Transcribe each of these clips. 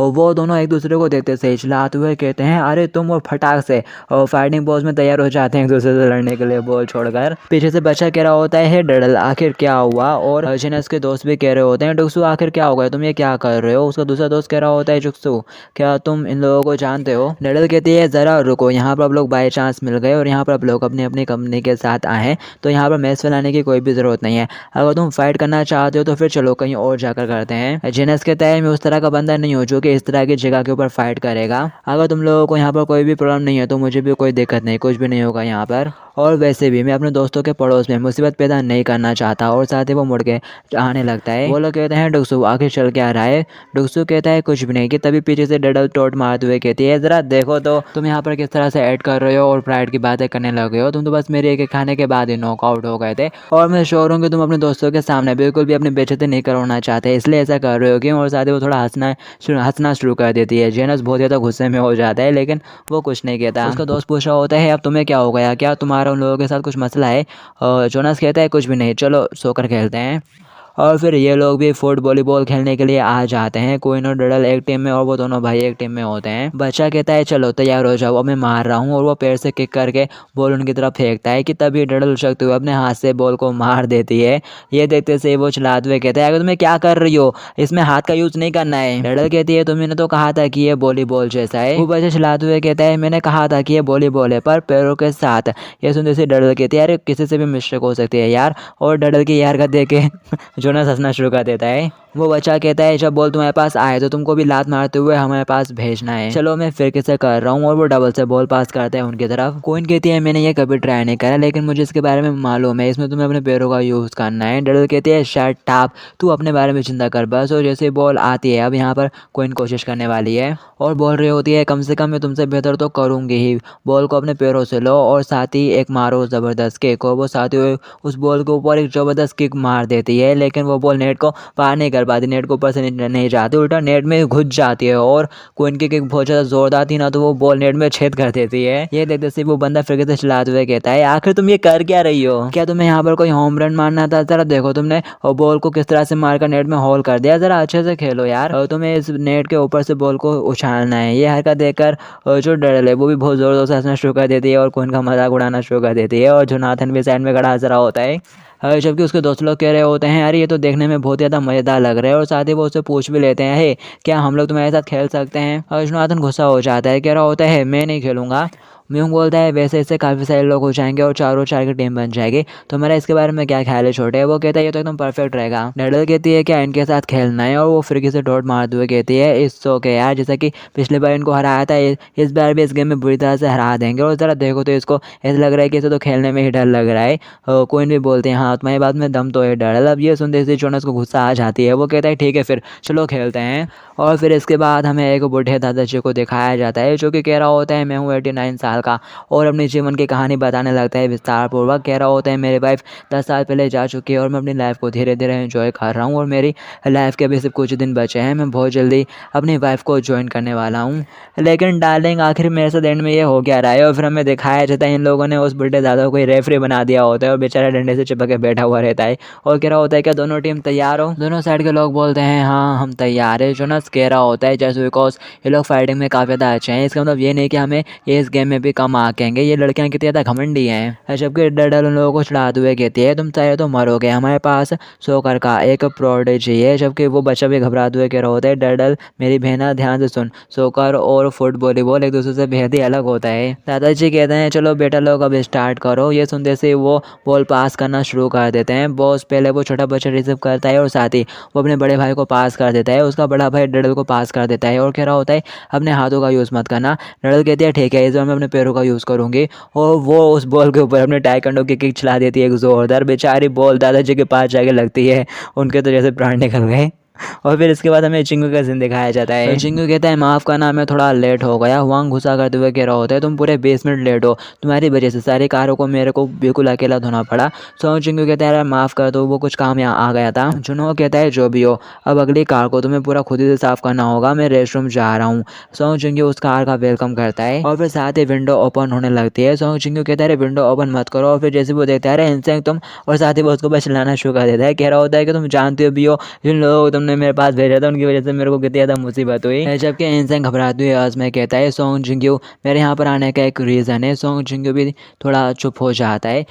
और वो दोनों एक दूसरे को देखते से चिल्लाते हुए कहते हैं अरे तुम, और फटाक से और फाइटिंग पोज में तैयार हो जाते हैं एक दूसरे से लड़ने के लिए बॉल छोड़कर। पीछे से बच्चा कह रहा होता है डडल आखिर क्या हुआ, और जेनस के दोस्त भी कह रहे होते हैं डुक्सू आखिर क्या हो गया, तुम ये क्या कर रहे हो। उसका दूसरा दोस्त कह रहा होता है जुक्सू क्या तुम इन लोगों को जानते हो। डडल कहती है जरा रुको, यहाँ पर आप लोग बाई चांस मिल गए और यहाँ पर आप लोग अपनी अपनी कंपनी के साथ आए, तो यहाँ पर मैच फैलाने की कोई भी जरूरत नहीं है। अगर तुम फाइट करना चाहते हो तो फिर चलो कहीं और जाकर करते हैं। जेनस कहता है मैं उस तरह का बंदा नहीं हूँ जो कि इस तरह की जगह के ऊपर फाइट करेगा। अगर तुम लोगों को यहाँ पर कोई भी प्रॉब्लम नहीं है तो मुझे भी कोई दिक्कत नहीं, कुछ भी नहीं होगा यहाँ पर। और वैसे भी मैं अपने दोस्तों के पड़ोस में मुसीबत पैदा नहीं करना चाहता। और साथ ही वो मुड़ के आने लगता है। वो लोग कहते हैं डुक्सू आखिर चल क्या रहा है। डुक्सू कहता है कुछ भी नहीं, कि तभी पीछे से डडल टोट मारते हुए कहती है जरा देखो तो तुम यहाँ पर किस तरह से ऐड कर रहे हो और प्राइड की बातें करने लगे हो। तुम तो बस मेरे एक खाने के बाद ही नॉकआउट हो गए थे, और मैं श्योर हूँ कि तुम अपने दोस्तों के सामने बिल्कुल भी अपनी बेइज्जती नहीं करवाना चाहते, इसलिए ऐसा कर रहे हो क्यों। और साथ ही वो थोड़ा हंसना शुरू कर देती है। जेनस बहुत ज़्यादा गुस्से में हो जाता है, लेकिन वो कुछ नहीं कहता। उसका दोस्त पूछ रहा होता है अब तुम्हें क्या हो गया, क्या तुम्हारा उन लोगों के साथ कुछ मसला है। जोनस कहता है कुछ भी नहीं, चलो सोकर खेलते हैं। और फिर ये लोग भी फुट वॉलीबॉल खेलने के लिए आ जाते हैं। क्वीन और डडल एक टीम में और वो दोनों भाई एक टीम में होते हैं। बच्चा कहता है चलो तैयार हो जाओ, अब मैं मार रहा हूँ, और वो पैर से किक करके बॉल उनकी तरफ फेंकता है कि तभी डडल उछलते हुए अपने हाथ से बॉल को मार देती है। ये देखते से वो चिल्लाते हुए कहता है अगर तुम्हें क्या कर रही हो, इसमें हाथ का यूज नहीं करना है। डडल कहती है तुमने तो कहा था कि ये वॉलीबॉल जैसा है। वो बच्चा चिल्लाते हुए कहता है मैंने कहा था कि ये वॉलीबॉल है पर पैरों के साथ। ये सुनते से डडल कहती है अरे किसी से भी मिस्टेक हो सकती है यार। और डडल की हरकत देख के जोनस हंसना शुरू कर देता है। वो बच्चा कहता है जब बॉल तुम्हारे पास आए तो तुमको भी लात मारते हुए हमारे पास भेजना है, चलो मैं फिर किसे कर रहा हूँ। और वो डबल से बॉल पास करता है उनकी तरफ। क्वीन कहती है मैंने ये कभी ट्राई नहीं करा, लेकिन मुझे इसके बारे में मालूम है, इसमें तुम्हें अपने पैरों का यूज़ करना है। डडल कहती है शट अप, तू अपने बारे में चिंता कर बस। और जैसे बॉल आती है अब यहाँ पर क्वीन कोशिश करने वाली है और बोल रही होती है कम से कम मैं तुमसे बेहतर तो करूँगी ही। बॉल को अपने पैरों से लो और साथ ही एक मारो ज़बरदस्त किक। और वो साथ ही उस बॉल के ऊपर एक ज़बरदस्त किक मार देती है, लेकिन वो बॉल नेट को पार नहीं कर पाती, नेट के ऊपर से नहीं जाती, उल्टा नेट में घुस जाती है। और क्वीन की किक बहुत ज़्यादा जोरदार थी ना, तो वो बॉल नेट में छेद कर देती है। ये देखते से वो बंदा फिर से चिल्लाते हुए कहता है आखिर तुम ये कर क्या रही हो, क्या तुम्हें यहाँ पर कोई होम रन मारना था। जरा देखो तुमने बॉल को किस तरह से मारकर नेट में होल कर दिया, जरा अच्छे से खेलो यार। और तुम्हें इस नेट के ऊपर से बॉल को उछालना है। ये हरकत देखकर जो डडल है वो भी बहुत जोर जोर से हंसना शुरू कर देती है और क्वीन का मजाक उड़ाना शुरू कर देती है। और जोनाथन भी साइड में खड़ा हंस रहा होता है, जबकि उसके दोस्त लोग कह रहे होते हैं अरे ये तो देखने में बहुत ज़्यादा मज़ेदार लग रहा है। और साथ ही वो उससे पूछ भी लेते हैं हे क्या हम लोग तुम्हारे साथ खेल सकते हैं। और जोनाथन गुस्सा हो जाता है, कह रहा होता है मैं नहीं खेलूंगा। म्यूंग बोलता है वैसे इससे काफ़ी सारे लोग हो जाएंगे और चारों चार की टीम बन जाएगी, तो मेरा इसके बारे में क्या ख्याल है छोटे। वो कहता है ये तो एकदम परफेक्ट रहेगा। डडल कहती है क्या इनके साथ खेलना है, और वो फिरकी से डॉट मारते हुए कहती है इट्स ओके यार, जैसा कि पिछले बार इनको हराया था इस बार भी इस गेम में बुरी तरह से हरा देंगे। और ज़रा देखो तो इसको ऐसा लग रहा है कि इसे तो खेलने में ही डर लग रहा है। कोई भी बोलते हैं हाँ तुम्हारी बात में दम तो है डडल। अब ये सुनते से जोनस को गुस्सा आ जाती है। वो कहता है ठीक है फिर चलो खेलते हैं। और फिर इसके बाद हमें एक बूढ़े दादाजी को दिखाया जाता है जो कि कह रहा होता है मैं हूँ 89 साल का, और अपनी जीवन की कहानी बताने लगता है विस्तार पूर्वक। कह रहा होता है मेरी वाइफ 10 साल पहले जा चुकी है और मैं अपनी लाइफ को धीरे धीरे एंजॉय कर रहा हूँ, और मेरी लाइफ के अभी सिर्फ कुछ दिन बचे हैं। मैं बहुत जल्दी अपनी वाइफ को ज्वाइन करने वाला हूँ। लेकिन डार्लिंग आखिर मेरे साथ एंड में ये हो क्या रहा है। और फिर हमें दिखाया जाता है इन लोगों ने उस बूढ़े दादा को रेफरी बना दिया होता है और बेचारा डंडे से चिपक के बैठा हुआ रहता है और कह रहा होता है क्या दोनों टीम तैयार हो। दोनों साइड के लोग बोलते हैं हाँ हम तैयार है। जोनस कह रहा होता है जस्ट बिकॉज ये लोग फाइटिंग में काफ़ी ज़्यादा अच्छे हैं, इसका मतलब ये नहीं कि हमें ये इस गेम में भी कम आकेंगे, ये लड़कियां कितनी ज़्यादा घमंडी हैं। जबकि डडल उन लोगों को चिढ़ाते हुए कहती है तुम चाहे तो मरोगे, हमारे पास सोकर का एक प्रोडिजी है। जबकि वो बच्चा भी घबराते हुए कह रहा होता है डडल मेरी बहना ध्यान से सुन, सोकर और फुट वॉलीबॉल एक दूसरे से बेहद ही अलग होता है। दादाजी कहते हैं चलो बेटा लोग अब स्टार्ट करो। ये सुनते से वो बॉल पास करना शुरू कर देते हैं। बॉस पहले वो छोटा बच्चा रिसीव करता है और साथ ही वो अपने बड़े भाई को पास कर देता है। उसका बड़ा भाई डडल को पास कर देता है और कह रहा होता है अपने हाथों का यूज़ मत करना। डडल कहती है ठीक है इस बार मैं अपने पैरों का यूज़ करूँगी। और वो उस बॉल के ऊपर अपने टाइकंडो की किक चला देती है एक जोरदार। बेचारी बॉल दादाजी के पास जाके लगती है, उनके तो जैसे प्राण निकल गए। और फिर इसके बाद हमें चिंगू का सीन दिखाया जाता है। चिंगू कहता है माफ़ करना मैं थोड़ा लेट हो गया। हुआंग गुस्सा करते हुए कह रहा होता है तुम पूरे 20 मिनट लेट हो, तुम्हारी वजह से सारी कारों को मेरे को बिल्कुल अकेला धोना पड़ा। सो चिंगू कहता है माफ़ कर दो, वो कुछ काम यहाँ आ गया था। जुनो कहता है जो भी हो अब अगली कार को तुम्हें पूरा खुद ही से साफ करना होगा, मैं रेस्ट रूम जा रहा हूँ। सो चिंगू उस कार का वेलकम करता है और फिर साथ ही विंडो ओपन होने लगती है। सो चिंगू कहता है विंडो ओपन मत करो। और फिर जैसे वो देखता है इंसान तुम, और साथ ही वो उसको बस चलाना शुरू कर देता है। कह रहा होता है कि तुम जानते हो भी हो जिन लोगों को तुमने तूने मेरे पास भेजा था, उनकी वजह से मेरे को कितनी ज़्यादा मुसीबत हुई। जबकि इंसान घबराते हुए आवाज़ में कहता है सोंग जिंग्यू मेरे यहाँ पर आने का एक रीज़न है। सोंग जिंग्यू भी थोड़ा चुप हो जाता है।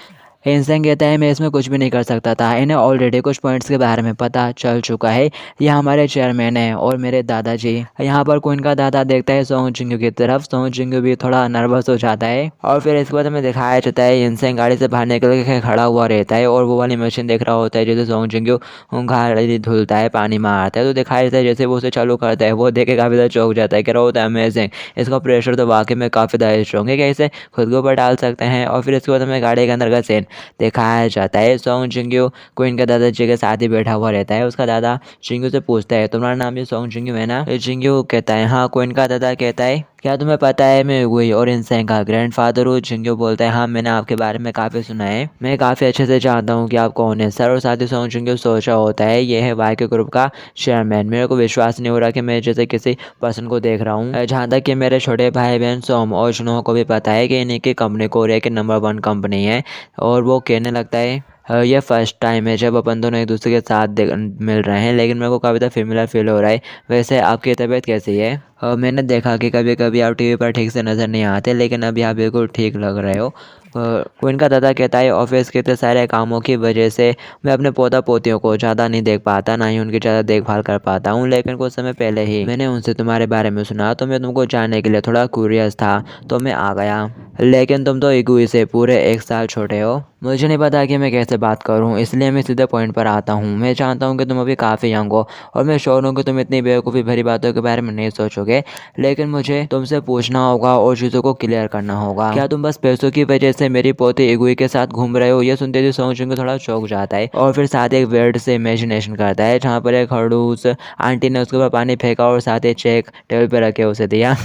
इंसान कहता है मैं इसमें कुछ भी नहीं कर सकता था, इन्हें ऑलरेडी कुछ पॉइंट्स के बारे में पता चल चुका है। यह हमारे चेयरमैन हैं और मेरे दादाजी। यहाँ पर क्वीन का दादा देखता है सोंग जिंग्यू की तरफ। सोंग जिंग्यू भी थोड़ा नर्वस हो जाता है और फिर इसके बाद हमें दिखाया जाता है इंसान गाड़ी से बाहर निकल के खड़ा हुआ रहता है और वो वाली मशीन देख रहा होता है जैसे सोंग जिंग्यू गाड़ी धुलता है, पानी मारता है। तो दिखाया जाता है जैसे वो उसे चालू करता है, वो देख के काफ़ी ज़्यादा चौंक जाता है, कह रहा होता है अमेजिंग, इसका प्रेशर तो वाकई में काफ़ी ज़्यादा स्ट्रॉन्ग है, क्या इसे खुद के ऊपर डाल सकते हैं। और फिर इसके बाद हमें गाड़ी के अंदर का सीन दिखाया जाता है। सोंग जिंग्यू क्वीन के दादाजी के साथ ही बैठा हुआ रहता है। उसका दादा जिंग्यू से पूछता है तुम्हारा नाम ये सोंग जिंग्यू है ना? जिंग्यू कहता है हाँ। क्वीन का दादा कहता है क्या तुम्हें पता है मैं वही और इंसान का ग्रैंडफादर हूँ? जिंग्यू बोलता है हाँ मैंने आपके बारे में काफ़ी सुना है, मैं काफ़ी अच्छे से जानता हूँ कि आप कौन है सर। और साथ ही सोंग जिंग्यू सोच रहा होता है ये है वाई के ग्रुप का चेयरमैन। मेरे को विश्वास नहीं हो रहा कि मैं जैसे किसी पर्सन को देख रहा हूँ। जहाँ तक कि मेरे छोटे भाई बहन सोम और जुनहो को भी पता है कि इन्हीं की कंपनी कोरिया की नंबर 1 कंपनी है। और वो कहने लगता है ये फर्स्ट टाइम है जब अपन दोनों एक दूसरे के साथ मिल रहे हैं, लेकिन मेरे को काफ़ी ज़्यादा फेमिलियर फील हो रहा है। वैसे आपकी तबीयत कैसी है? मैंने देखा कि कभी कभी आप टीवी पर ठीक से नज़र नहीं आते, लेकिन अभी आप बिल्कुल ठीक लग रहे हो। क्वीन का दादा कहता है ऑफिस के इतने सारे कामों की वजह से मैं अपने पोता पोतियों को ज़्यादा नहीं देख पाता, ना ही उनकी ज़्यादा देखभाल कर पाता हूँ। लेकिन कुछ समय पहले ही मैंने उनसे तुम्हारे बारे में सुना, तो मैं तुमको जानने के लिए थोड़ा क्यूरियस था, तो मैं आ गया। लेकिन तुम तो इगुई से पूरे 1 साल छोटे हो। मुझे नहीं पता कि मैं कैसे बात करूं, इसलिए मैं सीधे पॉइंट पर आता हूं। मैं जानता हूं कि तुम अभी काफ़ी यंग हो और मैं श्योर हूं कि तुम इतनी बेवकूफ़ी भरी बातों के बारे में नहीं सोचोगे, लेकिन मुझे तुमसे पूछना होगा और चीज़ों को क्लियर करना होगा। क्या तुम बस पैसों की वजह से मेरी पोती इगुई के साथ घूम रहे हो? ये सुनते ही सोंग जिंग्यू थोड़ा चौंक जाता है और फिर साथ एक वर्ड से इमेजिनेशन करता है जहाँ पर एक खड़ूस आंटी ने उसके ऊपर पानी फेंका और साथ ही चेक टेबल पर रखे उसे दिया।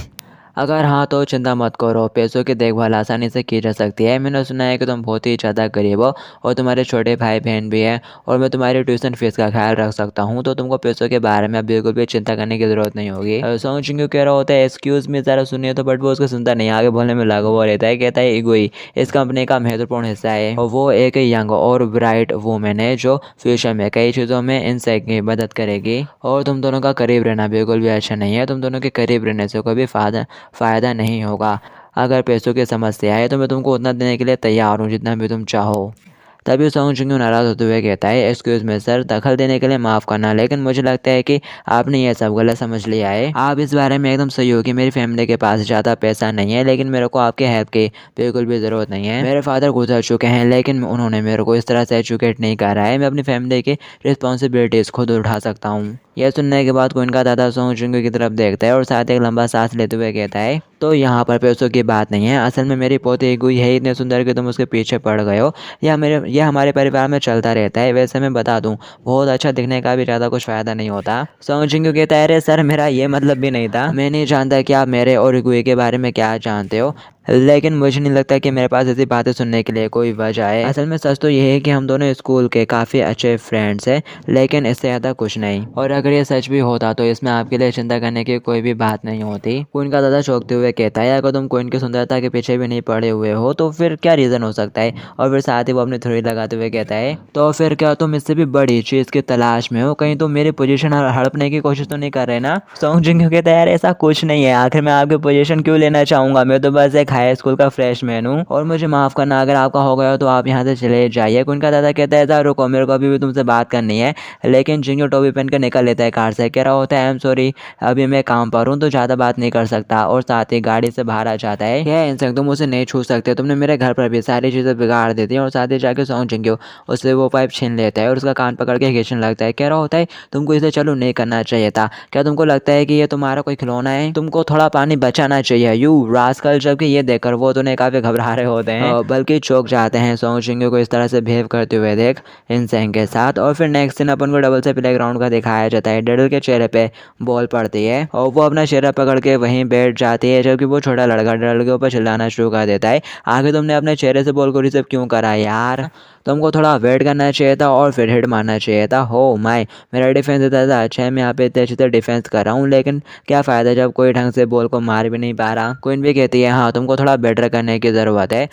अगर हाँ तो चिंता मत करो, पैसों की देखभाल आसानी से की जा सकती है। मैंने सुना है कि तुम बहुत ही ज़्यादा गरीब हो और तुम्हारे छोटे भाई बहन भी हैं और मैं तुम्हारी ट्यूशन फीस का ख्याल रख सकता हूँ, तो तुमको पैसों के बारे में बिल्कुल भी चिंता करने की ज़रूरत नहीं होगी। सोंग जिंग्यू कह रहा होता है एक्सक्यूज़ मी ज़रा सुनिए तो, बट वो उसको सुनता नहीं, आगे बोलने में लगा हुआ रहता है। कहता है इगुई इस कंपनी का महत्वपूर्ण हिस्सा है और वो एक यंग और ब्राइट वूमेन है जो फ्यूचर में कई चीज़ों में इनसे की मदद करेगी। और तुम दोनों का करीब रहना बिल्कुल भी अच्छा नहीं है, तुम दोनों के करीब रहने से कोई भी फ़ायदा नहीं होगा। अगर पैसों की समस्या है तो मैं तुमको उतना देने के लिए तैयार हूँ जितना भी तुम चाहो। तभी सोंग जिंग्यू नाराज़ होते हुए कहता है एक्सक्यूज़ मी सर, दखल देने के लिए माफ़ करना, लेकिन मुझे लगता है कि आपने ये सब गलत समझ लिया है। आप इस बारे में एकदम सही हो कि मेरी फैमिली के पास ज़्यादा पैसा नहीं है, लेकिन मेरे को आपके हेल्प की बिल्कुल भी ज़रूरत नहीं है। मेरे फादर गुजर चुके हैं, लेकिन उन्होंने मेरे को इस तरह से एजुकेट नहीं करा है। मैं अपनी फैमिली की रिस्पॉन्सिबिलिटीज़ खुद उठा सकता हूँ। यह सुनने के बाद क्वीन का दादा सोंग जिंग्यू की तरफ देखता है और साथ एक लंबा सांस लेते हुए कहता है तो यहाँ पर पैसों की बात नहीं है, असल में मेरी पोती इगुई है इतने सुंदर कि तुम उसके पीछे पड़ गए हो। यह हमारे परिवार में चलता रहता है। वैसे मैं बता दूं, बहुत अच्छा दिखने का भी ज़्यादा कुछ फ़ायदा नहीं होता। सोंग जिंग्यू कहता है अरे सर मेरा ये मतलब भी नहीं था, मैं नहीं जानता कि आप मेरे और इगुई के बारे में क्या जानते हो, लेकिन मुझे नहीं लगता कि मेरे पास ऐसी बातें सुनने के लिए कोई वजह है। असल में सच तो ये है कि हम दोनों स्कूल के काफ़ी अच्छे फ्रेंड्स हैं, लेकिन इससे ज़्यादा कुछ नहीं। और अगर ये सच भी होता तो इसमें आपके लिए चिंता करने की कोई भी बात नहीं होती। क्वीन का दादा चौंकते हुए कहता है अगर तुम क्वीन की सुंदरता के पीछे भी नहीं पड़े हुए हो तो फिर क्या रीज़न हो सकता है? और फिर साथ ही वो अपनी थ्योरी लगाते हुए कहता है तो फिर क्या तुम इससे भी बड़ी चीज़ की तलाश में हो? कहीं तुम मेरी पोजीशन हड़पने की कोशिश तो नहीं कर रहे ना? सोंग जिंग्यू कहता है यार ऐसा कुछ नहीं है, आखिर मैं आपकी पोजीशन क्यों लेना चाहूँगा, मैं तो बस एक हाई स्कूल का फ्रेशमैन हूँ और मुझे माफ़ करना अगर आपका हो गया हो तो आप यहाँ से चले जाइए। उनका दादा कहता है रुको मेरे को अभी भी तुमसे बात करनी है, लेकिन जिंग्यू टोपी पहन कर निकल लेता है कार से, कह रहा होता है आई एम सॉरी अभी मैं काम पर हूँ तो ज़्यादा बात नहीं कर सकता, और साथ ही गाड़ी से बाहर आ जाता है। क्या इंसान तुम उसे नहीं छू सकते, तुमने मेरे घर पर भी सारी चीज़ें बिगाड़ देती हैं। और साथ ही जाके सोंग जिंग्यू उससे वो पाइप छीन लेता है और उसका कान पकड़ के खींचने लगता है, कह रहा होता है तुमको इसे चालू नहीं करना चाहिए था, क्या तुमको लगता है कि ये तुम्हारा कोई खिलौना है, तुमको थोड़ा पानी बचाना चाहिए यू रास्कल। जबकि ये देखकर वो तो काफ़ी घबरा रहे होते हैं, बल्कि चौंक जाते हैं सोंग जिंग्यू को इस तरह से बिहेव करते हुए देख इंसान के साथ। और फिर नेक्स्ट दिन अपन को डबल से प्लेग्राउंड का दिखाया जाता है। डडल के चेहरे पे बॉल पड़ती है और वो अपना चेहरा पकड़ के वहीं बैठ जाती है, जबकि वो छोटा लड़का डडल के ऊपर चिल्लाना शुरू कर देता है आगे तुमने अपने चेहरे से बॉल को रिसीव क्यों करा यार, तुमको थोड़ा वेट करना चाहिए था और फिर हिट मारना चाहिए था। हो माय मेरा डिफेंस इतना ज़्यादा अच्छा है, मैं यहाँ पे इतने अच्छे से डिफेंस कर रहा हूँ, लेकिन क्या फ़ायदा जब कोई ढंग से बॉल को मार भी नहीं पा रहा। क्वीन भी कहती है हाँ तुमको थोड़ा बेटर करने की ज़रूरत है।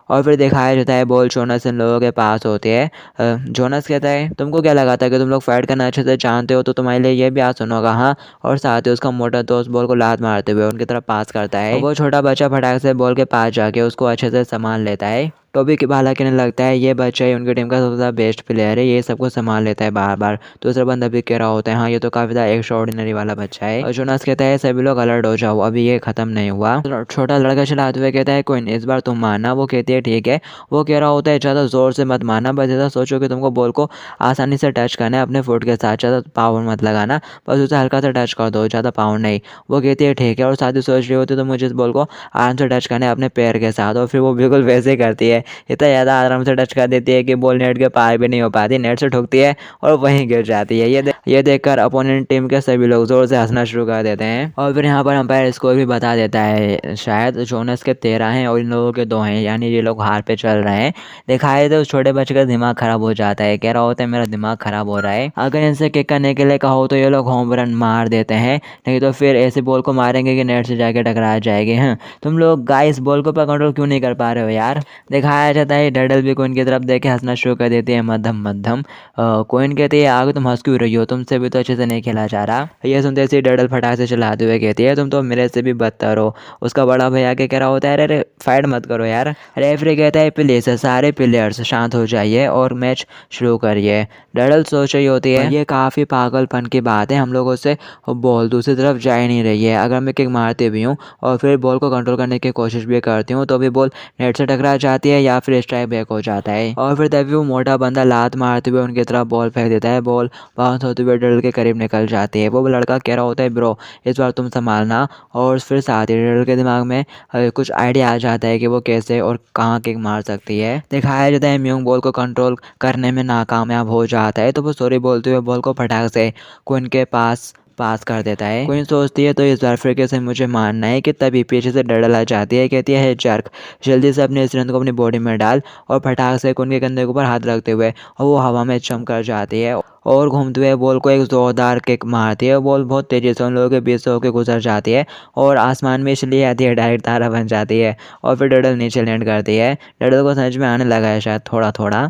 और फिर दिखाया जाता है बॉल जोनस इन लोगों के पास होती है। जोनस कहता है तुमको क्या लगा था कि तुम लोग फाइट करना अच्छे से जानते हो तो तुम्हारे लिए ये भी आसान होगा, हाँ। और साथ ही उसका मोटा दोस्त बॉल को लात मारते हुए उनकी तरफ पास करता है। वो छोटा बच्चा फटाक से बॉल के पास जाके उसको अच्छे से संभाल लेता है। टोबी की भाला कहने लगता है ये बच्चा ही उनकी टीम का सबसे ज़्यादा बेस्ट प्लेयर है, ये सबको संभाल लेता है बार बार। दूसरा बंदा भी कह रहा होता है हाँ ये तो काफ़ी ज़्यादा एक्स्ट्राऑर्डिनरी वाला बच्चा है। और जोनास कहता है सभी लोग अलर्ट हो जाओ, अभी ये ख़त्म नहीं हुआ। छोटा लड़का चलाते हुए कहता है कोई नहीं, इस बार तुम मारना। वो कहती है ठीक है। वो कह रहा होता है ज़्यादा ज़ोर से मत मारना, बस ऐसा सोचो कि तुमको बॉल को आसानी से टच करना है अपने फुट के साथ, ज़्यादा पावर मत लगाना, बस उसे हल्का सा टच कर दो, ज़्यादा पावर नहीं। वो कहती है ठीक है। और साथ ही सोच रही होती है तो मुझे इस बॉल को आराम से टच करना है अपने पैर के साथ। और फिर वो बिल्कुल वैसे ही करती है, इतना ज़्यादा आराम से टच कर देती है कि बॉल नेट के पार भी नहीं हो पाती, नेट से ठुकती है और वहीं गिर जाती है। ये देखकर अपोनेंट टीम के सभी लोग जोर से हंसना शुरू कर देते हैं। और फिर यहाँ पर अंपायर स्कोर भी बता देता है, शायद जोनस के 13 हैं और इन लोगों के 2 हैं, यानी ये लोग हार पे चल रहे हैं। दिखाए तो उस छोटे बच्चे का दिमाग खराब हो जाता है, कह रहा होता है मेरा दिमाग खराब हो रहा है। अगर इनसे किक करने के लिए कहो तो ये लोग होम रन मार देते हैं, नहीं तो फिर ऐसे बॉल को मारेंगे कि नेट से जाके टकरा जाएगी। हाँ तुम लोग गाइस बॉल को पर कंट्रोल क्यों नहीं कर पा रहे हो यार। दिखाया जाता है डडल भी कोइन की तरफ देख के हंसना शुरू कर देती है, मध्यम मध्यम। कोइन कहती है आगे तुम हंस क्यों रही हो, तुमसे भी तो अच्छे से नहीं खेला जा रहा। ये सुनते ही डडल फटाक से चलाते हुए कहती है तुम तो मेरे से भी बदतर हो। उसका बड़ा भैया के कह रहा होता है अरे फाइट मत करो यार। रेफरी कहता है प्लीज सारे प्लेयर्स शांत हो जाइए और मैच शुरू करिए। डडल सोच रही होती है ये काफ़ी पागलपन की बात है, हम लोगों से बॉल दूसरी तरफ जा ही नहीं रही है, अगर मैं किक मारती भी हूँ और फिर बॉल को कंट्रोल करने की कोशिश भी करती हूँ तो भी बॉल नेट से टकरा जाती है या फिर स्ट्राइक बैक हो जाता है। और फिर तभी वो मोटा बंदा लात मारते हुए उनकी तरफ बॉल फेंक देता है, बॉल बाउंस होते हुए डडल के करीब निकल जाती है। वो लड़का कह रहा होता है ब्रो इस बार तुम संभालना। और फिर साथ ही डडल के दिमाग में कुछ आइडिया आ जाता है कि वो कैसे और कहाँ किक मार सकती है। दिखाया जाता है म्यूंग बॉल को कंट्रोल करने में नाकामयाब हो जाता है तो वो सॉरी बोलते हुए बॉल को फटाक से क्वीन के पास कर देता है। क्वीन सोचती है तो इस बार फिर कैसे मुझे मारना है कि तभी पीछे से डडल आ जाती है, कहती है जर्क जल्दी से अपने स्ट्रेंथ को अपनी बॉडी में डाल। और फटाक से क्वीन के कंधे के ऊपर हाथ रखते हुए वो हवा में चमक कर जाती है और घूमते हुए बॉल को एक जोरदार किक मारती है। बॉल बहुत तेजी से उन लोगों के बीच से होकर गुजर जाती है और आसमान में इसलिए आती है डायरेक्ट तारा बन जाती है। और फिर डडल नीचे लैंड करती है। डडल को समझ में आने लगा है शायद थोड़ा थोड़ा।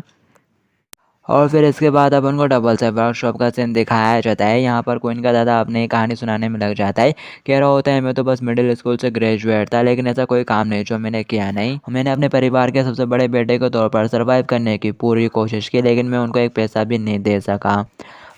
और फिर इसके बाद अब उनको डबल से वर्कशॉप का सीन दिखाया जाता है। यहाँ पर क्वीन का दादा अपनी कहानी सुनाने में लग जाता है, कह रहा होता है मैं तो बस मिडिल स्कूल से ग्रेजुएट था लेकिन ऐसा कोई काम नहीं जो मैंने किया नहीं। मैंने अपने परिवार के सबसे बड़े बेटे के तौर पर सर्वाइव करने की पूरी कोशिश की लेकिन मैं उनको एक पैसा भी नहीं दे सका।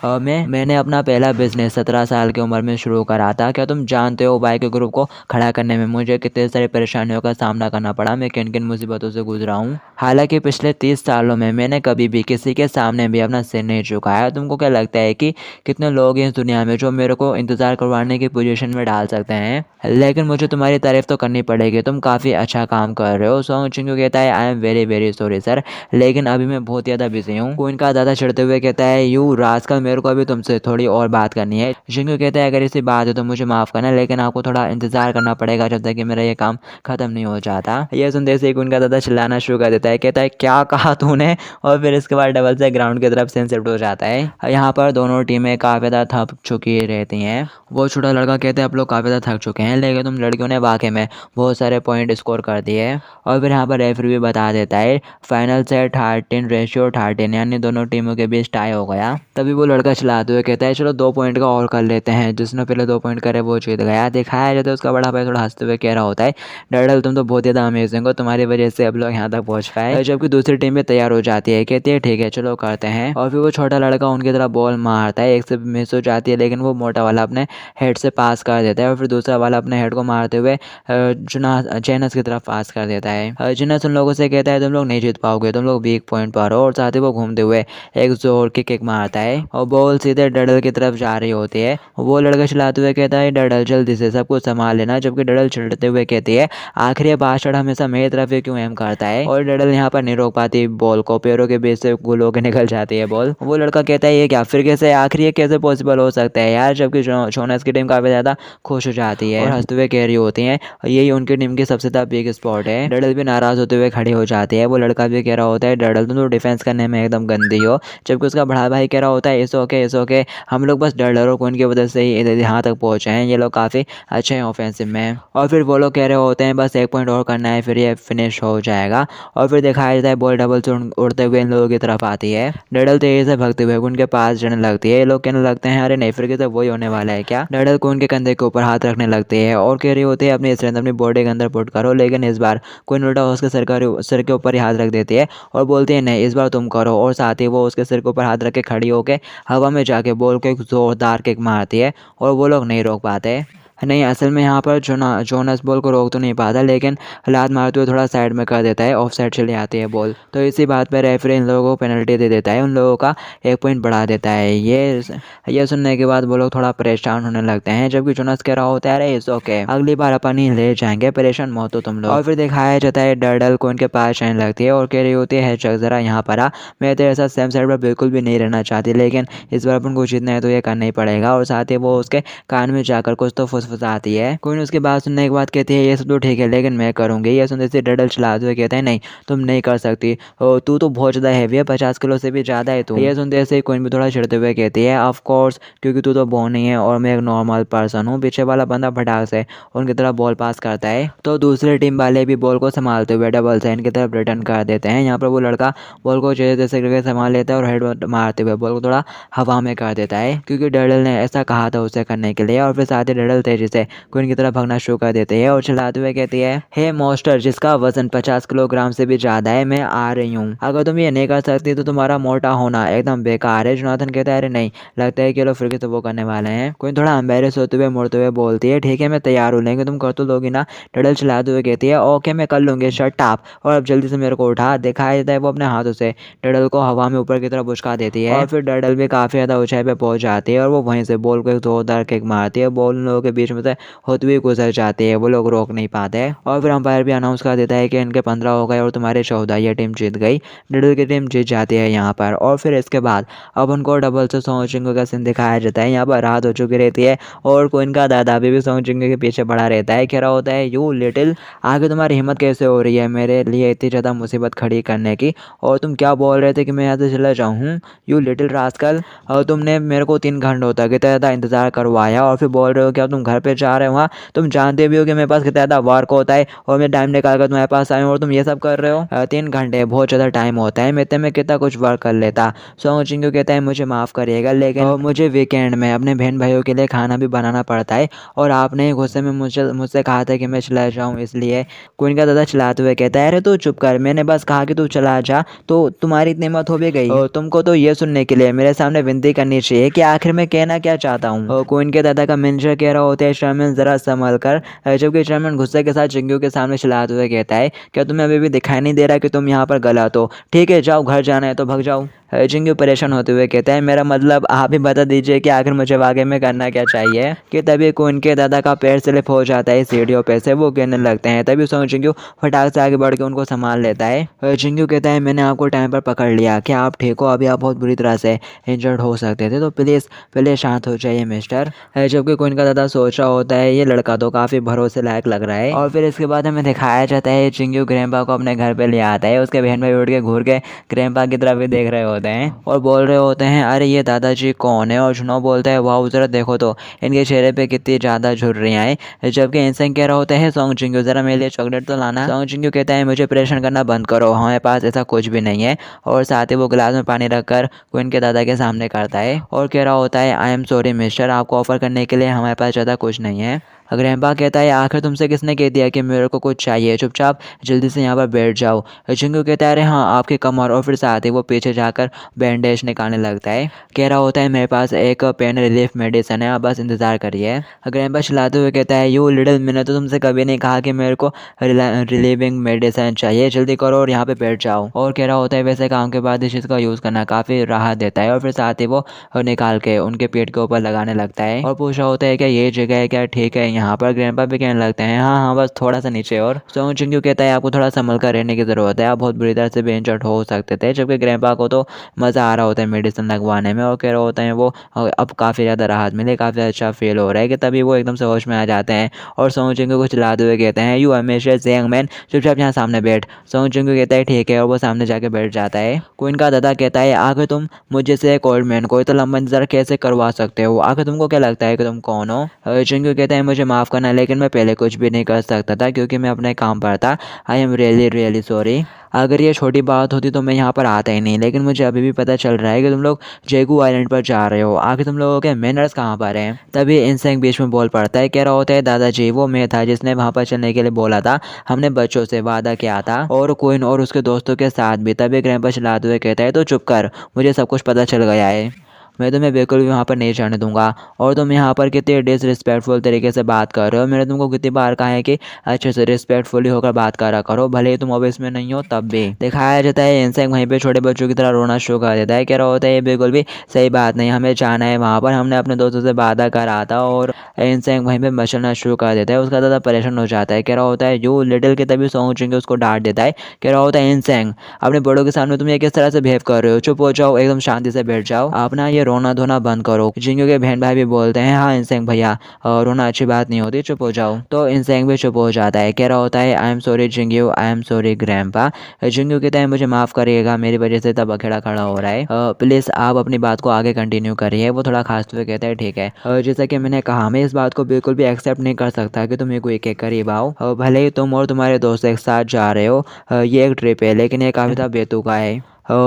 मैंने अपना पहला बिजनेस 17 साल की उम्र में शुरू करा था। क्या तुम जानते हो बाइक ग्रुप को खड़ा करने में मुझे कितनी सारी परेशानियों का सामना करना पड़ा, मैं किन किन मुसीबतों से गुजरा हूँ। हालांकि पिछले 30 सालों में मैंने कभी भी किसी के सामने भी अपना सिर नहीं झुकाया। तुमको क्या लगता है कि कितने लोग हैं इस दुनिया में जो मेरे को इंतज़ार करवाने की पोजीशन में डाल सकते हैं, लेकिन मुझे तुम्हारी तारीफ तो करनी पड़ेगी, तुम काफ़ी अच्छा काम कर रहे हो। सॉन्ग चिंगू कहता है I am very very sorry sir, लेकिन अभी मैं बहुत ज़्यादा बिजी हूँ। क्वीन का दादा चिढ़ते हुए कहता है यू रास्कल मेरे को अभी तुमसे थोड़ी और बात करनी है। शिंगू कहता है अगर ऐसी बात है तो मुझे माफ़ करना लेकिन आपको थोड़ा इंतजार करना पड़ेगा जब तक कि मेरा ये काम ख़त्म नहीं हो जाता। ये सुनते से क्वीन का दादा चिल्लाना शुरू कर देता है, कहता है क्या कहा तूने। और फिर इसके बाद डबल से ग्राउंड की तरफ से शिफ्ट हो जाता है। यहाँ पर दोनों टीमें काफ़ी ज़्यादा थक चुकी रहती हैं। वो छोटा लड़का कहते हैं आप लोग काफ़ी ज़्यादा थक चुके हैं लेकिन तुम लड़कियों ने वाकई में बहुत सारे पॉइंट स्कोर कर दिए। और फिर यहाँ पर रेफरी भी बता देता है फाइनल से 13-13 यानी दोनों टीमों के बीच टाई हो गया। तभी वो लड़का चलाते हुए कहता है चलो 2 पॉइंट का और कर लेते हैं, जिसने पहले 2 पॉइंट करे वो जीत गया। दिखाया जाता है उसका बड़ा भाई थोड़ा हंसते हुए कह रहा होता है डडल तुम तो बहुत ज़्यादा अमेजिंग हो, तुम्हारी वजह से अब लोग यहाँ तक पहुँच पाए। जबकि दूसरी टीम भी तैयार हो जाती है, कहती है ठीक है चलो करते हैं। और फिर वो छोटा लड़का उनकी तरफ बॉल मारता है, एक से मिस हो जाती है लेकिन वो मोटा वाला अपने हेड से पास कर देता है और फिर दूसरा वाला अपने हेड को मारते हुए जेनस की तरफ पास कर देता है। जेनस उन लोगों से कहता है तुम लोग नहीं जीत पाओगे, तुम लोग वीक पॉइंट पर हो। और साथ ही वो घूमते हुए एक जोर की किक मारता है और बॉल सीधे डडल की तरफ जा रही होती है। वो लड़का चलाते हुए कहता है डडल जल्दी से सब कुछ संभाल लेना, जबकि डडल चिढ़ते हुए कहती है आखिर ये बादशाह हमेशा मेरी तरफ ही क्यों एम करता है। और डडल यहाँ पर नहीं रोक पाती बॉल को, पैरों के बीच से गोल होकर निकल जाती है बॉल। वो लड़का कहता है ये क्या फिर कैसे, आखिर ये कैसे पॉसिबल हो सकता है यार। जबकि जोनस की टीम काफी ज्यादा खुश हो जाती है और हंसते हुए कह रही होती है यही उनकी टीम की सबसे ज्यादा बिग स्पॉट है। डडल भी नाराज होते हुए खड़ी हो जाती है। वो लड़का भी कह रहा होता है डडल तुम तो डिफेंस करने में एकदम गंदी हो। जबकि उसका बड़ा भाई कह रहा होता है इसे ओके हम लोग बस डर डरो उनकी वजह से ही यहाँ तक पहुँचे हैं। ये लोग काफ़ी अच्छे हैं ऑफेंसिव में। और फिर वो लोग कह रहे होते हैं बस 1 पॉइंट और करना है फिर ये फिनिश हो जाएगा। और फिर दिखाया जाता है बॉल डबल से उड़ते हुए इन लोगों की तरफ आती है। डडल तेजी से भागते हुए उनके पास जाने लगती है। ये लोग कहने लगते हैं अरे नहीं फिर तो वही होने वाला है क्या। डडल को उनके कंधे के ऊपर हाथ रखने लगती है और कह रही होती है अपनी स्ट्रेंथ अपनी बॉडी के अंदर पुट करो। लेकिन इस बार कोई उल्टा उसके सर के ऊपर ही हाथ रख देती है और बोलती है नहीं इस बार तुम करो। और साथ ही वो उसके सिर के ऊपर हाथ रख के खड़ी होकर हवा में जाके बॉल को एक जोरदार किक मारती है और वो लोग नहीं रोक पाते। नहीं असल में यहाँ पर जोनस बॉल को रोक तो नहीं पाता लेकिन लात मारते हुए थोड़ा साइड में कर देता है। ऑफ साइड चली आती है बॉल। तो इसी बात पर रेफरी इन लोगों को पेनल्टी दे देता है। उन लोगों का 1 पॉइंट बढ़ा देता है। ये सुनने के बाद वो लोग थोड़ा परेशान होने लगते हैं जबकि जोनस कह रहा होता है अरे इट्स ओके अगली बार अपन ही ले जाएंगे परेशान मत हो तुम लोग। और फिर दिखाया जाता है डडल को उनके पास आने लगती है और कह रही होती है चक जरा यहाँ पर आ मैं तेरे साथ सेम साइड पर बिल्कुल भी नहीं रहना चाहती लेकिन इस बार अपन को जीतना है तो ये करना ही पड़ेगा। और साथ ही वो उसके कान में जाकर कुछ तो फुसफुसाती है। कोई उसकी बात सुनने के बाद कहती है ये सब तो ठीक है लेकिन मैं करूँगी। ये सुनते से डडल चलाते हुए कहता है नहीं तुम नहीं कर सकती तू तो बहुत ज़्यादा हैवी है 50 किलो से भी ज़्यादा है तू। ये सुनते से कोई भी थोड़ा चिढ़ते हुए कहती है ऑफ कोर्स क्योंकि तू तो बोनी है और मैं एक नॉर्मल पर्सन हूँ। पीछे वाला बंदा फटाक से उनकी तरफ बॉल पास करता है तो दूसरी टीम वाले भी बॉल को संभालते हुए डबल से इनकी तरफ रिटर्न कर देते हैं। यहाँ पर वो लड़का बॉल को जैसे करके संभाल लेता है और हेड मारते हुए बॉल को थोड़ा हवा में कर देता है क्योंकि डडल ने ऐसा कहा था उसे करने के लिए। और फिर साथ ही डडल तेजी से क्वीन की तरफ भागना शुरू कर देती है और चिल्लाते हुए कहती है हे मॉन्स्टर जिसका वजन 50 किलोग्राम से भी ज्यादा है मैं आ रही हूँ। अगर तुम ये नहीं कर सकती तो तुम्हारा मोटा होना एकदम बेकार है। जोनाथन कहता है अरे नहीं लगता है कि लोग फिर तो वो करने वाले हैं। कोई थोड़ा एम्बेरस होते हुए मुड़ते हुए बोलती है ठीक है मैं तैयार हूँ लेंगे तुम कर तो लोगी ना। डडल चिल्लाते हुए कहती है ओके मैं कर लूंगी शट अप और अब जल्दी से मेरे को उठा। दिखाया जाता है वो अपने हाथों से डडल को हवा में ऊपर की तरफ उछका देती है और फिर डडल भी काफी ज्यादा ऊंचाई पे पहुंच जाती है और वो वहीं से बॉल को एक जोरदार किक मारती है। बॉल उन लोगों के बीच में से होते हुए गुजर जाती है। वो लोग रोक नहीं पाते और फिर अंपायर भी अनाउंस कर देता है कि इनके 15 हो गए और तुम्हारे 14। ये टीम जीत गई। डडल की टीम जीत जाती है यहाँ पर। और फिर इसके बाद अब उनको डबल से सोंग चिंगू का सीन दिखाया जाता है। यहाँ पर रात हो चुकी रहती है और कोइन का दादा भी सोंग चिंगू के पीछे पड़ा रहता है। कह रहा होता है यू लिटिल आगे तुम्हारी हिम्मत कैसे हो रही है मेरे लिए इतनी ज़्यादा मुसीबत खड़ी करने की और तुम क्या बोल रहे थे कि मैं यहाँ से चला जाऊँ यू लिटिल रास्कल। और तुमने मेरे को 3 घंटों तक इतना ज़्यादा इंतजार करवाया और फिर बोल रहे हो क्या तुम घर पे जा रहे हो। वहाँ तुम जानते भी हो कि मेरे पास कितना ज़्यादा वर्क होता है और मैं टाइम निकाल कर तुम्हारे पास आया हूँ और तुम ये सब कर रहे हो। 3 घंटे बहुत ज़्यादा टाइम होता है मैं इतने में कितना कुछ वर्क कर लेता। सोंग चिंगू कहता है मुझे माफ़ करिएगा लेकिन मुझे वीकेंड में अपने बहन भाइयों के लिए खाना भी बनाना पड़ता है और आपने गुस्से में मुझसे कहा था कि मैं चला जाऊँ इसलिए। क्वीन का दादा चिल्लाते हुए कहता है अरे तू चुप कर मैंने बस कहा कि तू चला जा तो तुम्हारी इतनी हिम्मत हो भी गई। तुमको तो ये सुनने के लिए मेरे सामने विनती करनी चाहिए कि आखिर में कहना क्या चाहता हूँ। क्वीन के दादा का मैनेजर कह रहा होता है शर्मन जरा संभल कर जबकि शर्मन गुस्से के साथ चिंगू के सामने चिल्लाते हुए कहता है क्या तुम्हें अभी भी दिखाई नहीं दे रहा कि तुम यहाँ पर गलत हो। ठीक है जाओ घर जाना है तो भाग जाओ। चिंगू परेशान होते हुए कहता है मेरा मतलब आप ही बता दीजिए कि आखिर मुझे वाकई में करना क्या चाहिए। कि तभी को उनके दादा का पैर स्लिप हो जाता है सीढ़ियों पे से वो गिरने लगते हैं। तभी सोंग चिंगू फटाक से आगे बढ़ के उनको संभाल लेता है। चिंगू कहता है मैंने आपको टाइम पर पकड़ लिया क्या आप ठीक हो अभी आप बहुत बुरी तरह से इंजर्ड हो सकते थे तो प्लीज़ पहले शांत हो जाइए मिस्टर। जबकि कोइन का दादा सोच रहा होता है ये लड़का तो काफ़ी भरोसे लायक लग रहा है। और फिर इसके बाद हमें दिखाया जाता है चिंगू ग्रैंपा को अपने घर पे ले आता है। उसके बहन भाई उठ के घूर के ग्रैंपा की तरफ भी देख रहे होते हैं और बोल रहे होते हैं अरे ये दादाजी कौन है। और जुनो बोलता है वाह जरा देखो तो इनके चेहरे पे कितनी ज़्यादा झुर्रियाँ हैं। जबकि इंसान कह रहा होता है सोंग चिंगू जरा मेरे लिए चॉकलेट तो लाना। सोंग चिंगू कहता है मुझे परेशान करना बंद करो हमारे पास ऐसा कुछ भी नहीं है। और साथ ही वो गिलास में पानी रखकर क्वीन के दादा के सामने करता है और कह रहा होता है आई एम सॉरी मिस्टर आपको ऑफर करने के लिए हमारे पास ज़्यादा कुछ नहीं है। ग्रैंपा कहता है आखिर तुमसे किसने कह दिया कि मेरे को कुछ चाहिए चुपचाप जल्दी से यहाँ पर बैठ जाओ। चिंगू कहता है अरे हाँ आपकी कमर। और फिर साथ ही वो पीछे जाकर बैंडेज निकालने लगता है। कह रहा होता है मेरे पास एक पेन रिलीफ मेडिसिन है आप बस इंतज़ार करिए। ग्रैंपा चिल्लाते हुए कहता है यू लिटिल मैंने तो तुमसे कभी नहीं कहा कि मेरे को रिलीविंग मेडिसिन चाहिए जल्दी करो और यहाँ पे बैठ जाओ। और कह रहा होता है वैसे काम के बाद इस चीज़ का यूज़ करना काफ़ी राहत देता है। और फिर साथ ही वो निकाल के उनके पेट के ऊपर लगाने लगता है और पूछ रहा होता है क्या ये जगह है क्या ठीक है यहाँ पर ग्रैंडपा भी कहने लगते हैं हाँ हाँ बस थोड़ा सा नीचे। और सोंग चिंग्यू कहता है आपको थोड़ा संभल कर रहने की ज़रूरत है, आप बहुत बुरी तरह से बेइंजर्ड हो सकते थे। जबकि ग्रैंडपा को तो मज़ा आ रहा होता है मेडिसिन लगवाने में और कह रहे होते हैं वो अब काफ़ी ज़्यादा राहत मिले, काफ़ी अच्छा फील हो रहा है कि तभी वो एकदम से होश में आ जाते हैं और सोंग चिंग्यू को चिल्लाते हुए कहते हैं यू हमेशा यंग मैन, चुपचाप यहाँ सामने बैठ। सोंग चिंग्यू कहता है ठीक है और वो सामने जाके बैठ जाता है। क्वीन का दादा कहता है आखिर तुम मुझे से एक ओल्ड मैन को इतना लंबा इंतजार कैसे करवा सकते हो, आखिर तुमको क्या लगता है कि तुम कौन हो। चिंग्यू कहता है मुझे माफ़ करना लेकिन मैं पहले कुछ भी नहीं कर सकता था क्योंकि मैं अपने काम पर था। I am really really sorry. अगर ये छोटी बात होती तो मैं यहाँ पर आता ही नहीं, लेकिन मुझे अभी भी पता चल रहा है कि तुम लोग जेगू आइलैंड पर जा रहे हो, आखिर तुम लोगों के मैनर्स कहाँ पर हैं। तभी इंसेंग बीच में बोल पड़ता है, कह रहा होता है दादाजी वो मैं था जिसने वहाँ पर चलने के लिए बोला था, हमने बच्चों से वादा किया था और क्वीन और उसके दोस्तों के साथ भी। तभी ग्रैंडपा चिल्लाते हुए कहता है तो चुप कर, मुझे सब कुछ पता चल गया है, मैं तुम्हें बिल्कुल भी वहाँ पर नहीं जाने दूंगा। और तुम यहाँ पर कितने डिसरिस्पेक्टफुल तरीके से बात कर रहे हो, मैंने तुमको कितनी बार कहा है कि अच्छे से रिस्पेक्टफुली होकर बात करा करो, भले ही तुम ऑफिस में नहीं हो तब भी। दिखाया जाता है इंसेक्ट वहीं पे छोटे बच्चों की तरह रोना शुरू कर देता है, कह रहा होता है ये बिल्कुल भी सही बात नहीं, हमें जाना है वहाँ पर, हमने अपने दोस्तों से वादा करा था। और इंसेक्ट वहीं पर मचलना शुरू कर देता है, उसका दादा परेशान हो जाता है, कह रहा होता है यू लिटिल के। तभी सोंग चिंग्यू उसको डांट देता है, कह रहा होता है इंसेक्ट अपने बड़ों के सामने तुम ये किस तरह से बिहेव कर रहे हो, चुप हो जाओ, एकदम शांति से बैठ जाओ, अपना ये रोना धोना बंद करो। चिंग्यू के बहन भाई भी बोलते हैं हाँ इंसेंग भैया रोना अच्छी बात नहीं होती, चुप हो जाओ। तो इंसेंग भी चुप हो जाता है, कह रहा होता है I am sorry Chingyu, I am sorry grandpa. Chingyu कहता है मुझे माफ़ करिएगा, मेरी वजह से तब अकेला खड़ा हो रहा है, प्लीज़ आप अपनी बात को आगे कंटिन्यू करिए। वो थोड़ा खासते हुए कहता है ठीक है। जैसा कि मैंने कहा मैं इस बात को बिल्कुल भी एक्सेप्ट नहीं कर सकता कि तुम एक के करीब आओ, भले ही तुम और तुम्हारे दोस्त एक साथ जा रहे हो, ये एक ट्रिप है लेकिन ये काफ़ी बेतुका है।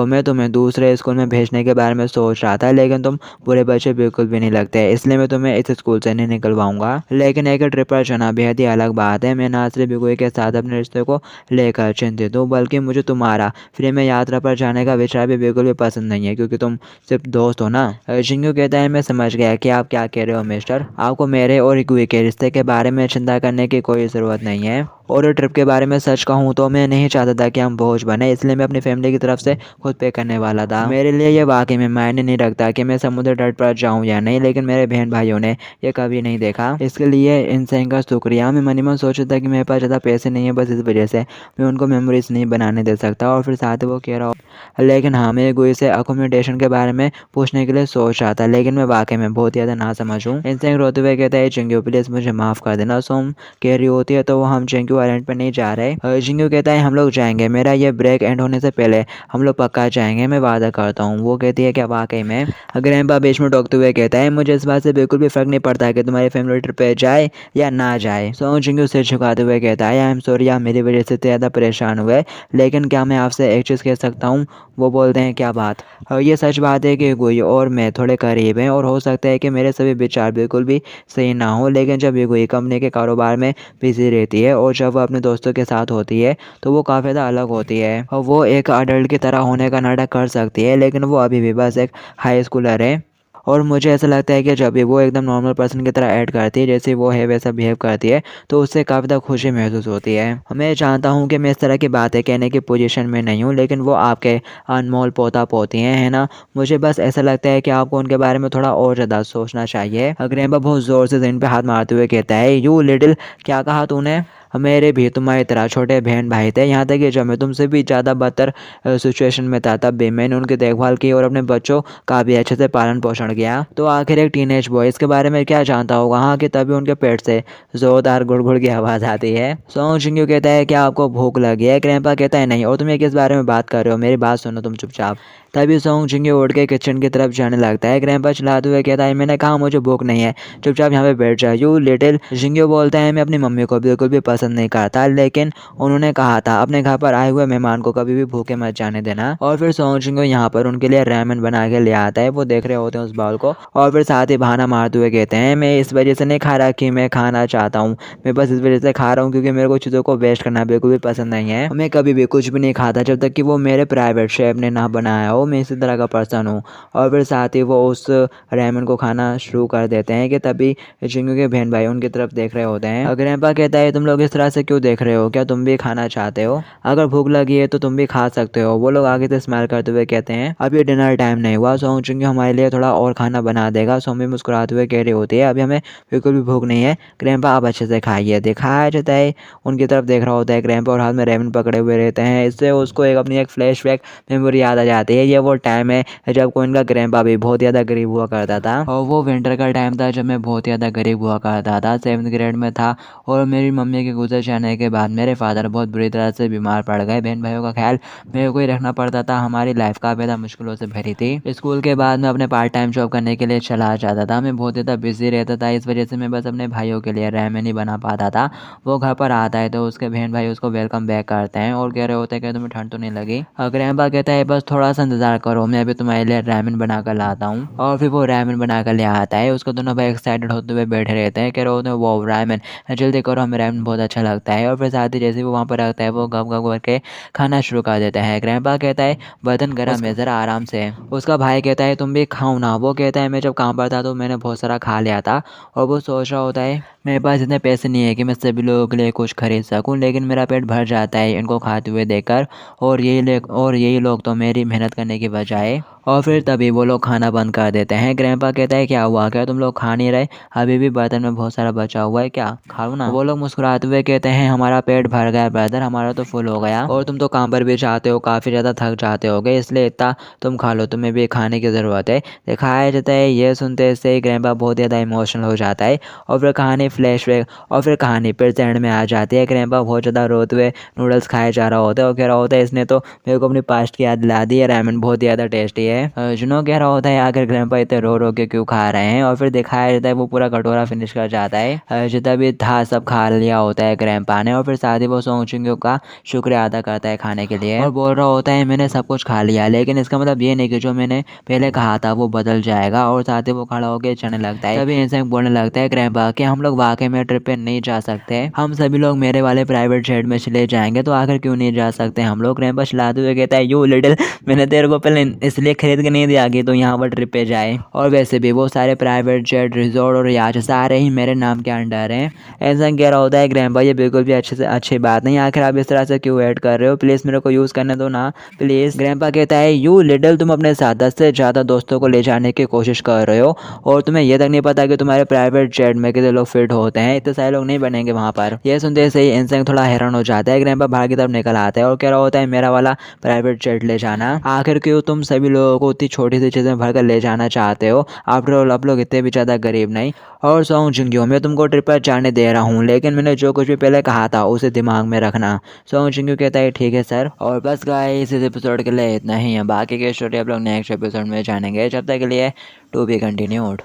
मैं तुम्हें दूसरे स्कूल में भेजने के बारे में सोच रहा था लेकिन तुम बुरे बच्चे बिल्कुल भी नहीं लगते, इसलिए मैं तुम्हें इस स्कूल से नहीं निकलवाऊंगा। लेकिन एक ट्रिप पर जाना बेहद ही अलग बात है, मैं ना सिर्फ बिगुई के साथ अपने रिश्ते को लेकर चिंतित हूँ बल्कि मुझे तुम्हारा फ्री में यात्रा पर जाने का विचार भी बिल्कुल भी पसंद नहीं है क्योंकि तुम सिर्फ दोस्त हो ना। चिंग्यू कहता है मैं समझ गया कि आप क्या कह रहे हो मिस्टर, आपको मेरे और बिगुई के रिश्ते के बारे में चिंता करने की कोई ज़रूरत नहीं है। और ट्रिप के बारे में सच कहूँ तो मैं नहीं चाहता था कि हम बोझ बने, इसलिए मैं अपनी फैमिली की तरफ से खुद पे करने वाला था। मेरे लिए ये वाकई में मायने नहीं रखता कि मैं समुद्र तट पर जाऊँ या नहीं, लेकिन मेरे बहन भाइयों ने ये कभी नहीं देखा, इसके लिए इनसे का शुक्रिया। मैं मन ही मन सोचा था कि मेरे पास ज़्यादा पैसे नहीं है, बस इस वजह से मैं उनको मेमोरीज नहीं बनाने दे सकता। और फिर साथ ही वो कह रहा हो लेकिन हाँ मैं गुई से अकोमोडेशन के बारे में पूछने के लिए सोच रहा था, लेकिन मैं वाकई में बहुत ज़्यादा ना समझ हूँ। इनसे रोते हुए कहता है चिंग्यू प्लीज़ मुझे माफ़ कर देना। सोम कह रही होती है तो वो हम चिंग्यू आइलैंड पर नहीं जा रहे। चिंग्यू कहता है हम लोग जाएंगे, मेरा ये ब्रेक एंड होने से पहले हम लोग पक्का जाएंगे, मैं वादा करता हूँ। वो कहती है क्या वाकई में। ग्रैंडपा बीच में टोकते हुए कहता है मुझे इस बात से बिल्कुल भी फर्क नहीं पड़ता है कि तुम्हारी फैमिली ट्रिप पे जाए या ना जाए। सो चिंग्यू सिर झुकाते हुए कहता है आई एम सॉरी, आप मेरी वजह से ज़्यादा परेशान हुए, लेकिन क्या मैं आपसे एक चीज़ कह सकता हूँ। वो बोलते हैं क्या बात। ये सच बात है कि गुई और मैं थोड़े करीब हैं और हो सकता है कि मेरे सभी विचार बिल्कुल भी सही ना हो, लेकिन जब ये गुई कंपनी के कारोबार में बिजी रहती है और जब वो अपने दोस्तों के साथ होती है तो वो काफ़ी ज़्यादा अलग होती है और वो एक अडल्ट की तरह होने का नाटक कर सकती है, लेकिन वो अभी भी बस एक हाई स्कूलर है। और मुझे ऐसा लगता है कि जब भी वो एकदम नॉर्मल पर्सन की तरह ऐड करती है, जैसे वो है वैसा बिहेव करती है, तो उससे काफ़ी ज़्यादा खुशी महसूस होती है। मैं जानता हूँ कि मैं इस तरह की बातें कहने की पोजीशन में नहीं हूँ, लेकिन वो आपके अनमोल पोता पोती हैं, है ना। मुझे बस ऐसा लगता है कि आपको उनके बारे में थोड़ा और ज़्यादा सोचना चाहिए। ग्रैंडपा बहुत ज़ोर से ज़मीन पे हाथ मारते हुए कहता है यू लिटिल, क्या कहा तूने। मेरे भी तुम्हारी तरह छोटे बहन भाई थे, यहाँ तक कि जब मैं तुमसे भी ज़्यादा बदतर सिचुएशन में था तब भी मैंने उनकी देखभाल की और अपने बच्चों का भी अच्छे से पालन पोषण किया। तो आखिर एक टीनेज बॉय इसके बारे में क्या जानता होगा। हाँ कि तभी उनके पेट से ज़ोरदार गुड़गुड़ की आवाज़ आती है। सोंग चिंग्यू कहता है क्या आपको भूख लगी है। ग्रैंडपा कहता है नहीं, और तुम ये किस बारे में बात कर रहे हो, मेरी बात सुनो तुम चुपचाप। तभी सोंग चिंग्यू उठ के किचन की तरफ जाने लगता है। ग्रैंडपा चिल्लाते हुए कहता है मैंने कहा मुझे भूख नहीं है, चुपचाप यहाँ पे बैठ जाओ यू लिटिल। चिंग्यू बोलता है मैं अपनी मम्मी को बिल्कुल भी पसंद नहीं करता, लेकिन उन्होंने कहा था अपने घर पर आए हुए मेहमान को कभी भी भूखे मत जाने देना। और फिर सोंग चिंग्यू यहाँ पर उनके लिए रामेन बना के ले आता है। वो देख रहे होते हैं उस बाउल को और फिर साथ ही बहाना मारते हुए कहते हैं मैं इस वजह से नहीं खा रहा कि मैं खाना चाहता हूँ, मैं बस इस वजह से खा रहा हूँ क्योंकि मेरे को चीज़ों को वेस्ट करना बिल्कुल भी पसंद नहीं है। मैं कभी भी कुछ भी नहीं खाता जब तक कि वो मेरे प्राइवेट शेफ ने ना बनाया हो। हो, मैं इसी तरह का पर्सन हूँ। और फिर साथ ही वो उस रेमन को खाना शुरू कर देते हैं कि तभी चिंगू के बहन भाई उनकी तरफ देख रहे होते हैं। ग्रैंपा कहता है तुम लोग इस तरह से क्यों देख रहे हो, क्या तुम भी खाना चाहते हो? अगर भूख लगी है तो तुम भी खा सकते हो। वो लोग आगे से स्माइल करते हुए कहते हैं अभी डिनर टाइम नहीं हुआ, सो चिंगू हमारे लिए थोड़ा और खाना बना देगा। सोमी मुस्कुराते हुए कह रही होती है अभी हमें बिल्कुल भी भूख नहीं है ग्रैंपा, आप अच्छे से खाइए। दिखाया जाता है उनकी तरफ देख रहा होता है ग्रैंपा और हाथ में रेमन पकड़े हुए रहते हैं। इससे उसको अपनी एक फ्लैशबैक मेमोरी याद आ जाती है। ये वो टाइम है जब को इनका ग्रैंपा भी बहुत ज़्यादा गरीब हुआ करता था, और वो विंटर का टाइम था जब मैं बहुत ज़्यादा गरीब हुआ करता था, 7th ग्रेड में था। और मेरी मम्मी के गुजर जाने के बाद मेरे फादर बहुत बुरी तरह से बीमार पड़ गए। बहन भाइयों का ख्याल मेरे को ही रखना पड़ता था। हमारी लाइफ काफ़ी ज़्यादा मुश्किलों से भरी थी। स्कूल के बाद मैं अपने पार्ट टाइम जॉब करने के लिए चला जाता था। मैं बहुत ज़्यादा बिजी रहता था, इस वजह से मैं बस अपने भाइयों के लिए रेमन ही बना पाता था। वो घर पर आता है तो उसके बहन भाई उसको वेलकम बैक करते हैं और कह रहे होते हैं कि तुम्हें ठंड तो नहीं लगी। ग्रैंपा कहता है बस थोड़ा सा इंतजार करो, मैं अभी तुम्हारे लिए रेमन बना कर लाता हूँ। और फिर वो रेमन बना कर ले आता है। उसको दोनों भाई एक्साइटेड होते हुए बैठे रहते हैं, कह रहे होते हैं वो रेमन जल्दी करो, हमें रेमन बहुत अच्छा लगता है। और फिर साथ ही जैसे वो वहाँ पर रखता है वो गप गप करके खाना शुरू कर देता है। ग्रैंपा कहता है बर्तन गर्म है, ज़रा आराम से। उसका भाई कहता है तुम भी खाओ ना। वो कहता है मैं जब काम पर था तो मैंने बहुत सारा खा लिया था। और वो सोच रहा होता है मेरे पास इतने पैसे नहीं है कि मैं सभी लोगों के लिए कुछ खरीद सकूं, लेकिन मेरा पेट भर जाता है इनको खाते हुए देखकर। और यही लोग तो मेरी मेहनत करने की बजाय। और फिर तभी वो लोग खाना बंद कर देते हैं। ग्रैंपा कहता है क्या हुआ, क्या तुम लोग खा नहीं रहे? अभी भी बर्तन में बहुत सारा बचा हुआ है, क्या खाओ ना? वो लोग मुस्कुराते हुए कहते हैं हमारा पेट भर गया ब्रदर, हमारा तो फुल हो गया। और तुम तो काम पर भी जाते हो, काफ़ी ज़्यादा थक जाते होगे, इसलिए इतना तुम खा लो, तुम्हें भी खाने की ज़रूरत है। दिखाया जाता है ये सुनते से ग्रैंपा बहुत ज़्यादा इमोशनल हो जाता है। और फिर कहानी फ्लैशबैक और फिर कहानी प्रेजेंट में आ जाती है। ग्रैंपा बहुत ज़्यादा रोते हुए नूडल्स खाए जा रहा होता है और कह रहा होता है इसने तो मेरे को अपनी पास्ट की याद दिला दी है, रेमन बहुत ज़्यादा टेस्टी है। जुनो कह रहा होता है आखिर ग्रैंपा इतने रो के क्यों खा रहे हैं। और फिर दिखाया जाता है वो पूरा कटोरा फिनिश कर जाता है। जितना भी था सब खा लिया होता है ग्रैंपा ने। और फिर साथ ही वो सोंग चिंगू का शुक्रिया अदा करता है खाने के लिए और बोल रहा होता है मैंने सब कुछ खा लिया, लेकिन इसका मतलब ये नहीं कि जो मैंने पहले कहा था वो बदल जाएगा। और साथ ही वो खड़ा होकर चढ़ने लगता है। तभी इंसान बोलने लगता है ग्रैंपा कि हम लोग वाकई में ट्रिप पे नहीं जा सकते, हम सभी लोग मेरे वाले प्राइवेट जेट में चले जाएंगे, तो आखिर क्यों नहीं जा सकते हम लोग? ग्रैंपा चिल्लाते हुए कहता है यू लिटिल, मैंने तेरे को पहले इसलिए खरीद के नहीं दिया कि तो यहाँ पर ट्रिप पे जाए, और वैसे भी वो सारे प्राइवेट जेट रिजॉर्ट और याच सारे ही मेरे नाम के अंडर हैं। ऐसा कह रहा होता है ग्रैंपा ये बिल्कुल भी अच्छी बात नहीं, आखिर आप इस तरह से क्यों ऐड कर रहे हो, प्लीज़ मेरे को यूज़ करने दो ना प्लीज़। ग्रैंपा कहता है यू लिटिल, तुम अपने साथ 10 से ज़्यादा दोस्तों को ले जाने की कोशिश कर रहे हो और तुम्हें यह तक नहीं पता कि तुम्हारे प्राइवेट जेट में कितने लोग फिट होते हैं, इतने सारे लोग नहीं बनेंगे वहाँ पर। यह सुनते से ही इंसान थोड़ा हैरान हो जाता है। ग्रैंपा बाहर की तरफ निकल आता है और कह रहा होता है मेरा वाला प्राइवेट जेट ले जाना, आखिर क्यों तुम सभी लोगों को इतनी छोटी सी चीज़ें भरकर ले जाना चाहते हो? आफ्टर ऑल आप लोग इतने भी ज़्यादा गरीब नहीं। और सोंग जिंग्यो मैं तुमको ट्रिप पर जाने दे रहा हूँ, लेकिन मैंने जो कुछ भी पहले कहा था उसे दिमाग में रखना। सोंग जिंग्यो कहता है ठीक है सर। और बस गाइस इस एपिसोड के लिए इतना ही है, बाकी की स्टोरी आप लोग नेक्स्ट एपिसोड में जानेंगे। जब तक के लिए टू बी कंटिन्यूड।